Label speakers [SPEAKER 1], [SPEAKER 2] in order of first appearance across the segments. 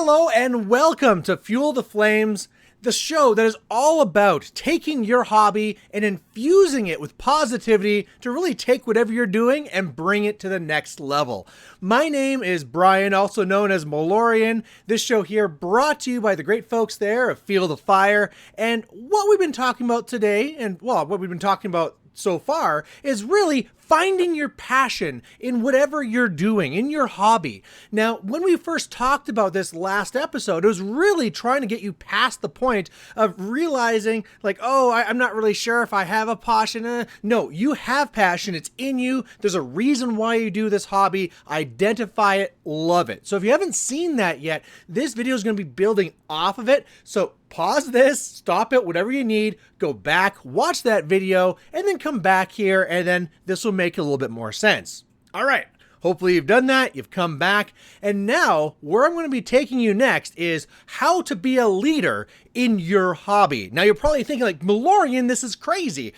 [SPEAKER 1] Hello and welcome to Fuel the Flames, the show that is all about taking your hobby and infusing it with positivity to really take whatever you're doing and bring it to the next level. My name is Brian, also known as Malorian. This show here brought to you by the great folks there at Feel the Fire. And what we've been talking about today, and what we've been talking about so far, is really finding your passion in whatever you're doing, in your hobby. Now, when we first talked about this last episode, it was really trying to get you past the point of realizing like, oh, I'm not really sure if I have a passion. No, you have passion. It's in you. There's a reason why you do this hobby. Identify it, love it. So if you haven't seen that yet, this video is going to be building off of it. So pause this, stop it, whatever you need, go back, watch that video, and then come back here, and then this will make a little bit more sense. All right, hopefully you've done that, you've come back, and now where I'm going to be taking you next is how to be a leader in your hobby. Now you're probably thinking like, Malorian, this is crazy.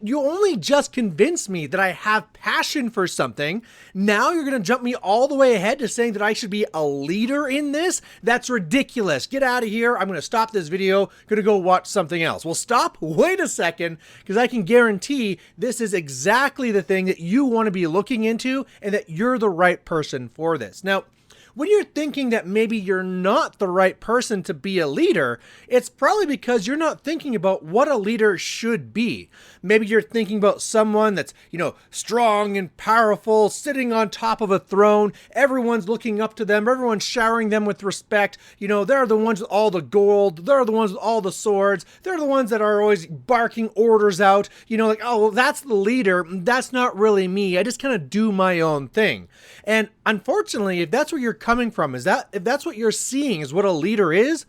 [SPEAKER 1] You only just convinced me that I have passion for something. Now you're going to jump me all the way ahead to saying that I should be a leader in this? That's ridiculous. Get out of here. I'm going to stop this video. Going to go watch something else. Well, stop. Wait a second, because I can guarantee this is exactly the thing that you want to be looking into and that you're the right person for this. Now, when you're thinking that maybe you're not the right person to be a leader, it's probably because you're not thinking about what a leader should be. Maybe you're thinking about someone that's, strong and powerful, sitting on top of a throne. Everyone's looking up to them. Everyone's showering them with respect. They're the ones with all the gold. They're the ones with all the swords. They're the ones that are always barking orders out. Oh, well, that's the leader. That's not really me. I just kind of do my own thing. And unfortunately, if that's where you're coming from, if that's what you're seeing is what a leader is,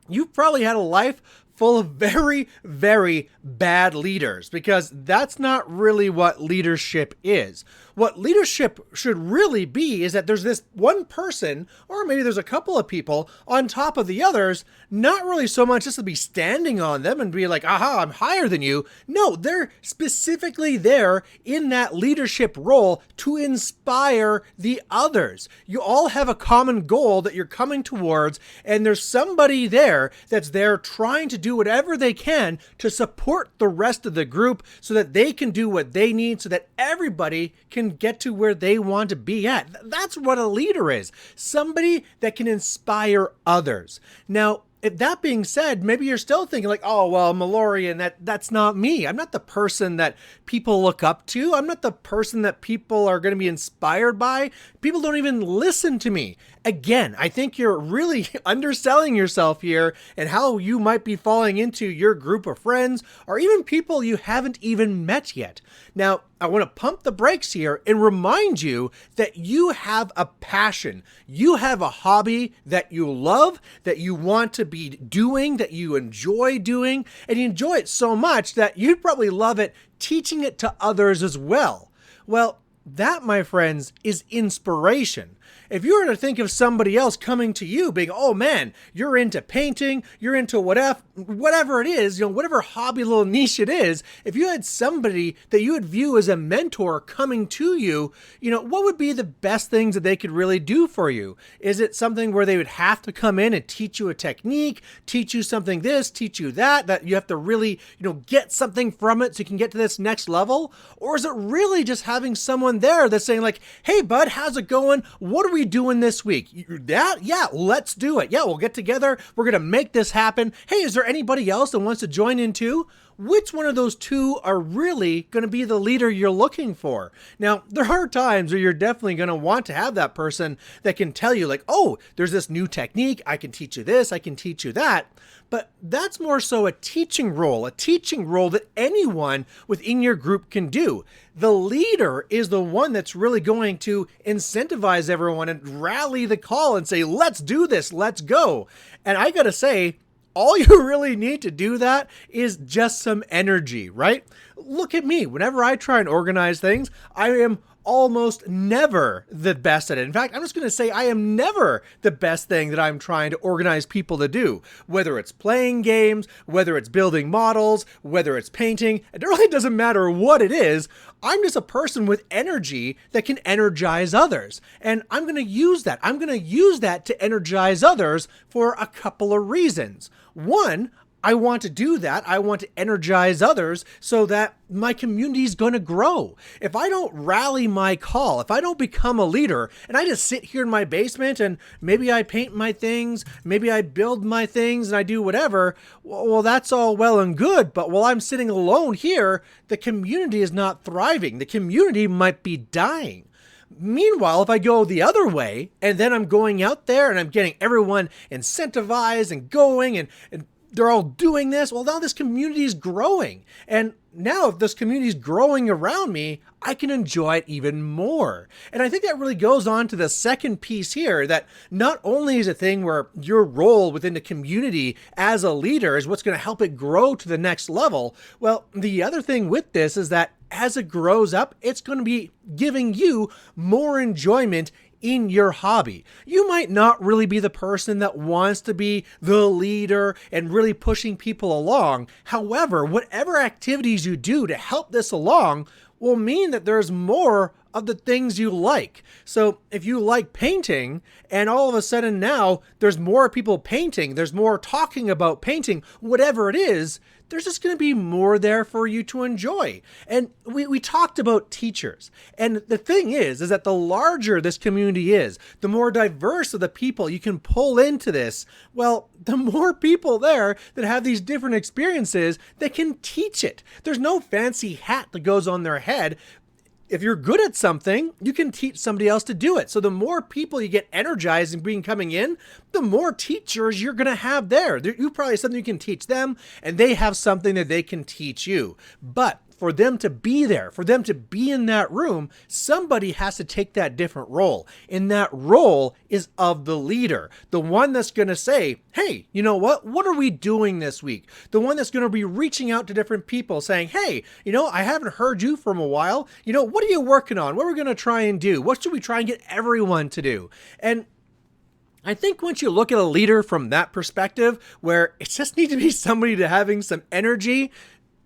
[SPEAKER 1] you've probably had a life full of very, very bad leaders, because that's not really what leadership is. What leadership should really be is that there's this one person, or maybe there's a couple of people on top of the others, not really so much just to be standing on them and be like, aha, I'm higher than you. No, they're specifically there in that leadership role to inspire the others. You all have a common goal that you're coming towards, and there's somebody there that's there trying to do whatever they can to support the rest of the group so that they can do what they need so that everybody can get to where they want to be at. That's what a leader is. Somebody that can inspire others. Now, if that being said, maybe you're still thinking like, oh, well, Malorian, that's not me. I'm not the person that people look up to. I'm not the person that people are going to be inspired by. People don't even listen to me. Again, I think you're really underselling yourself here and how you might be falling into your group of friends or even people you haven't even met yet. Now, I want to pump the brakes here and remind you that you have a passion. You have a hobby that you love, that you want to be doing, that you enjoy doing, and you enjoy it so much that you'd probably love it teaching it to others as well. Well, that, my friends, is inspiration. If you were to think of somebody else coming to you being, oh man, you're into painting, you're into whatever it is, whatever hobby little niche it is, if you had somebody that you would view as a mentor coming to you, what would be the best things that they could really do for you? Is it something where they would have to come in and teach you a technique, teach you something this, teach you that you have to really, get something from it so you can get to this next level? Or is it really just having someone there that's saying like, hey bud, how's it going? What are we doing this week? Yeah, let's do it. Yeah, we'll get together. We're going to make this happen. Hey, is there anybody else that wants to join in too? Which one of those two are really going to be the leader you're looking for? Now, there are times where you're definitely going to want to have that person that can tell you like, oh, there's this new technique. I can teach you this. I can teach you that. But that's more so a teaching role that anyone within your group can do. The leader is the one that's really going to incentivize everyone and rally the call and say, let's do this, let's go. And I got to say, all you really need to do that is just some energy, right? Look at me. Whenever I try and organize things, I am almost never the best at it. In fact, I'm just going to say I am never the best thing that I'm trying to organize people to do. Whether it's playing games, whether it's building models, whether it's painting, it really doesn't matter what it is. I'm just a person with energy that can energize others. And I'm going to use that. I'm going to use that to energize others for a couple of reasons. One, I want to do that. I want to energize others so that my community is going to grow. If I don't rally my call, if I don't become a leader and I just sit here in my basement and maybe I paint my things, maybe I build my things and I do whatever, well, that's all well and good. But while I'm sitting alone here, the community is not thriving. The community might be dying. Meanwhile, if I go the other way and then I'm going out there and I'm getting everyone incentivized and going and they're all doing this, well, now this community is growing. And now if this community is growing around me, I can enjoy it even more. And I think that really goes on to the second piece here, that not only is a thing where your role within the community as a leader is what's going to help it grow to the next level. Well, the other thing with this is that as it grows up, it's going to be giving you more enjoyment in your hobby. You might not really be the person that wants to be the leader and really pushing people along. However, whatever activities you do to help this along will mean that there's more of the things you like. So if you like painting and all of a sudden now there's more people painting, there's more talking about painting, whatever it is, there's just going to be more there for you to enjoy. And we talked about teachers. And the thing is that the larger this community is, the more diverse of the people you can pull into this, well, the more people there that have these different experiences that can teach it. There's no fancy hat that goes on their head. If you're good at something, you can teach somebody else to do it. So the more people you get energized and being coming in, the more teachers you're going to have there. You probably have something you can teach them, and they have something that they can teach you. But for them to be there, for them to be in that room, somebody has to take that different role. And that role is of the leader, the one that's going to say, hey, you know what? What are we doing this week? The one that's going to be reaching out to different people saying, hey, I haven't heard you from a while. What are you working on? What are we going to try and do? What should we try and get everyone to do? And I think once you look at a leader from that perspective, where it just needs to be somebody to having some energy,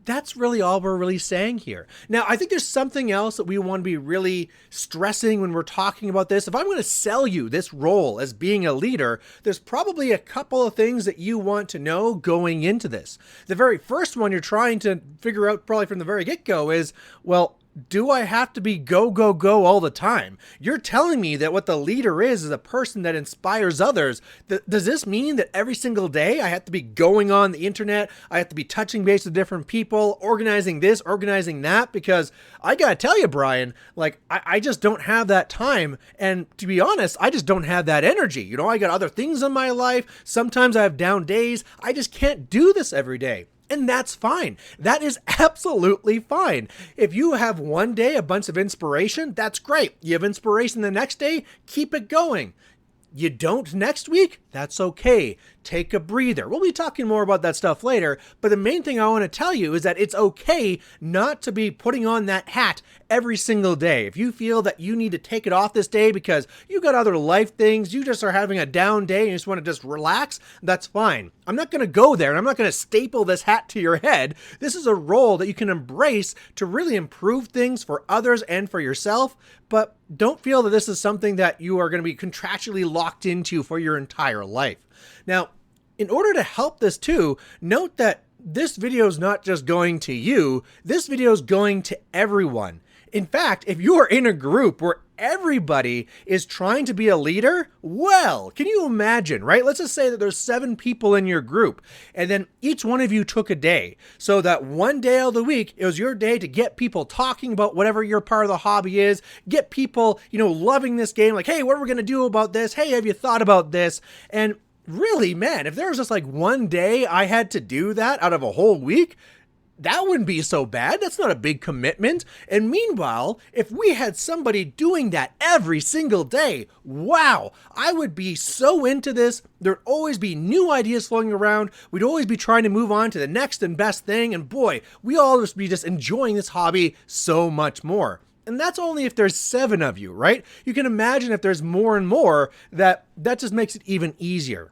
[SPEAKER 1] that's really all we're really saying here. Now, I think there's something else that we want to be really stressing when we're talking about this. If I'm going to sell you this role as being a leader, there's probably a couple of things that you want to know going into this. The very first one you're trying to figure out probably from the very get-go is, well, do I have to be go, go, go all the time? You're telling me that what the leader is a person that inspires others. Does this mean that every single day I have to be going on the internet? I have to be touching base with different people, organizing this, organizing that? Because I got to tell you, Brian, I just don't have that time. And to be honest, I just don't have that energy. I got other things in my life. Sometimes I have down days. I just can't do this every day. And that's fine. That is absolutely fine. If you have one day a bunch of inspiration, that's great. You have inspiration the next day, keep it going. You don't next week, that's okay. Take a breather. We'll be talking more about that stuff later, but the main thing I want to tell you is that it's okay not to be putting on that hat every single day. If you feel that you need to take it off this day because you got other life things, you just are having a down day and you just want to just relax, that's fine. I'm not going to go there and I'm not going to staple this hat to your head. This is a role that you can embrace to really improve things for others and for yourself, but don't feel that this is something that you are going to be contractually locked into for your entire life. Now, in order to help this too, note that this video is not just going to you, this video is going to everyone. In fact, if you are in a group where everybody is trying to be a leader, well, can you imagine, right? Let's just say that there's 7 people in your group, and then each one of you took a day. So that one day of the week, it was your day to get people talking about whatever your part of the hobby is, get people, loving this game, like, hey, what are we going to do about this? Hey, have you thought about this? And really, man, if there was just one day I had to do that out of a whole week, that wouldn't be so bad. That's not a big commitment. And meanwhile, if we had somebody doing that every single day, wow, I would be so into this. There'd always be new ideas flowing around. We'd always be trying to move on to the next and best thing. And boy, we all just be just enjoying this hobby so much more. And that's only if there's 7 of you, right? You can imagine if there's more and more, that just makes it even easier.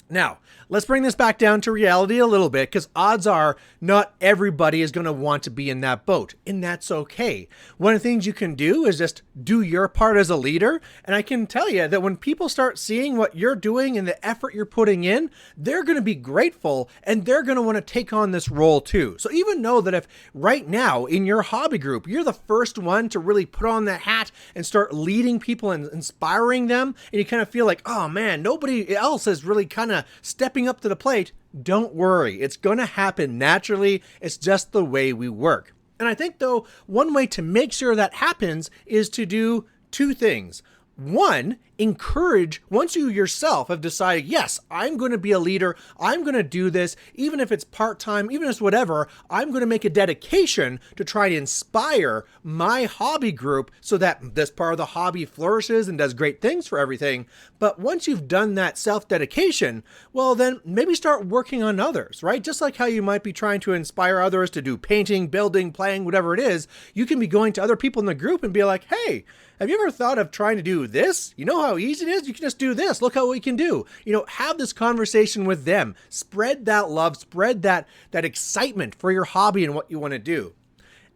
[SPEAKER 1] Now, let's bring this back down to reality a little bit, because odds are not everybody is going to want to be in that boat, and that's okay. One of the things you can do is just do your part as a leader, and I can tell you that when people start seeing what you're doing and the effort you're putting in, they're going to be grateful, and they're going to want to take on this role too. So even know that if right now in your hobby group, you're the first one to really put on that hat and start leading people and inspiring them, and you kind of feel like, oh man, nobody else is really kind of stepping up to the plate, don't worry. It's going to happen naturally. It's just the way we work. And I think, though, one way to make sure that happens is to do 2 things. One, encourage, once you yourself have decided, yes, I'm going to be a leader, I'm going to do this, even if it's part-time, even if it's whatever, I'm going to make a dedication to try to inspire my hobby group so that this part of the hobby flourishes and does great things for everything. But once you've done that self-dedication, well, then maybe start working on others, right? Just like how you might be trying to inspire others to do painting, building, playing, whatever it is, you can be going to other people in the group and be like, hey, have you ever thought of trying to do this? You know how easy it is? You can just do this. Look how we can do. Have this conversation with them. Spread that love, spread that excitement for your hobby and what you want to do.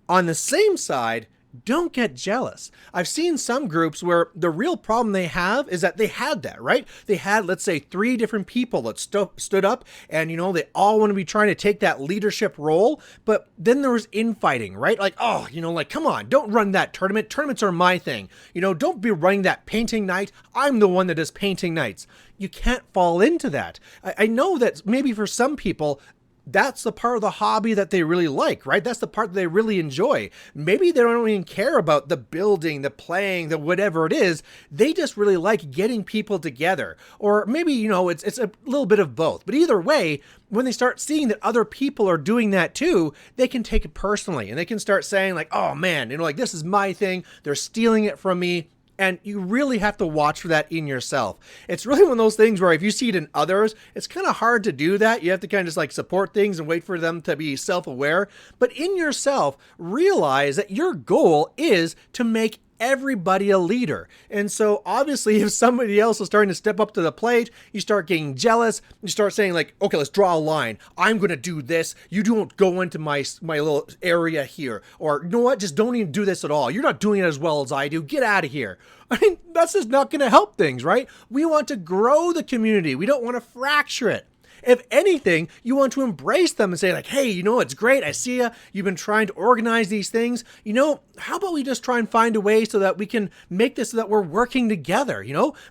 [SPEAKER 1] On the same side, don't get jealous. I've seen some groups where the real problem they have is that they had that, right? They had, let's say, 3 different people that stood up and, they all want to be trying to take that leadership role. But then there was infighting, right? Like, oh, come on, don't run that tournament. Tournaments are my thing. Don't be running that painting night. I'm the one that does painting nights. You can't fall into that. I know that maybe for some people, that's the part of the hobby that they really like, right? That's the part that they really enjoy. Maybe they don't even care about the building, the playing, the whatever it is. They just really like getting people together. Or maybe, it's a little bit of both. But either way, when they start seeing that other people are doing that too, they can take it personally. And they can start saying like, oh man, this is my thing. They're stealing it from me. And you really have to watch for that in yourself. It's really one of those things where if you see it in others, it's kind of hard to do that. You have to kind of just like support things and wait for them to be self-aware. But in yourself, realize that your goal is to make everybody a leader. And so obviously if somebody else is starting to step up to the plate, you start getting jealous, you start saying like, okay, let's draw a line. I'm going to do this. You don't go into my little area here. Or you know what? Just don't even do this at all. You're not doing it as well as I do. Get out of here. I mean, that's just not going to help things, right? We want to grow the community. We don't want to fracture it. If anything, you want to embrace them and say like, hey, it's great. I see you. You've been trying to organize these things. How about we just try and find a way so that we can make this so that we're working together?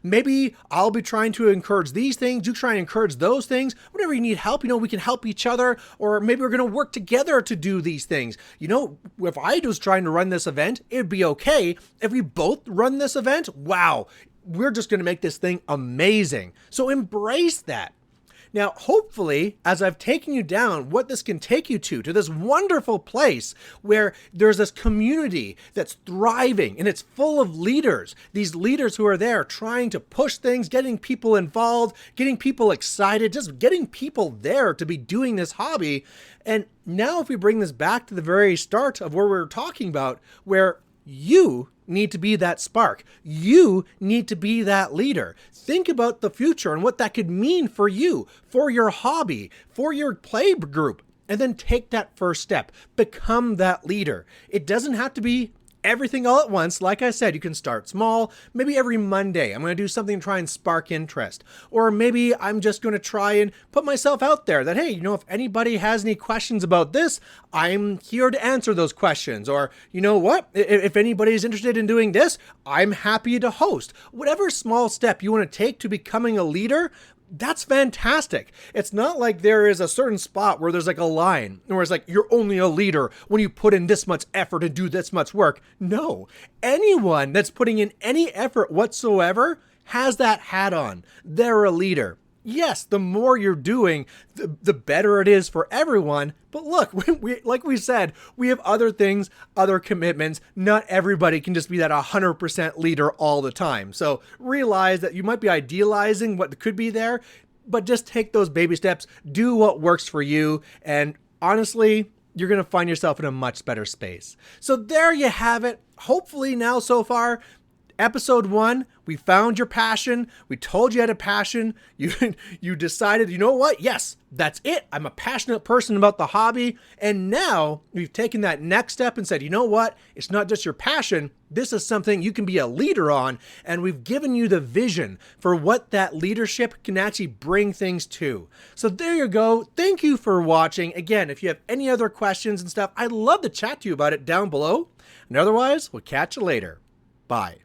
[SPEAKER 1] Maybe I'll be trying to encourage these things. You try and encourage those things. Whenever you need help, we can help each other. Or maybe we're going to work together to do these things. If I was trying to run this event, it'd be okay. If we both run this event, wow, we're just going to make this thing amazing. So embrace that. Now, hopefully, as I've taken you down, what this can take you to this wonderful place where there's this community that's thriving and it's full of leaders, these leaders who are there trying to push things, getting people involved, getting people excited, just getting people there to be doing this hobby. And now if we bring this back to the very start of where we were talking about, where you need to be that spark. You need to be that leader. Think about the future and what that could mean for you, for your hobby, for your play group, and then take that first step. Become that leader. It doesn't have to be everything all at once. Like I said, you can start small. Maybe every Monday, I'm going to do something to try and spark interest. Or maybe I'm just going to try and put myself out there that, hey, if anybody has any questions about this, I'm here to answer those questions. Or, you know what? If anybody's interested in doing this, I'm happy to host. Whatever small step you want to take to becoming a leader, that's fantastic. It's not like there is a certain spot where there's like a line where it's like, you're only a leader when you put in this much effort and do this much work. No, anyone that's putting in any effort whatsoever has that hat on. They're a leader. Yes, the more you're doing, the better it is for everyone. But look, like we said, we have other things, other commitments. Not everybody can just be that 100% leader all the time. So realize that you might be idealizing what could be there, but just take those baby steps, do what works for you. And honestly, you're going to find yourself in a much better space. So there you have it. hopefully now so far, episode 1, we found your passion. We told you had a passion. You decided, you know what? Yes, that's it. I'm a passionate person about the hobby. And now we've taken that next step and said, you know what? It's not just your passion. This is something you can be a leader on. And we've given you the vision for what that leadership can actually bring things to. So there you go. Thank you for watching. Again, if you have any other questions and stuff, I'd love to chat to you about it down below. And otherwise, we'll catch you later. Bye.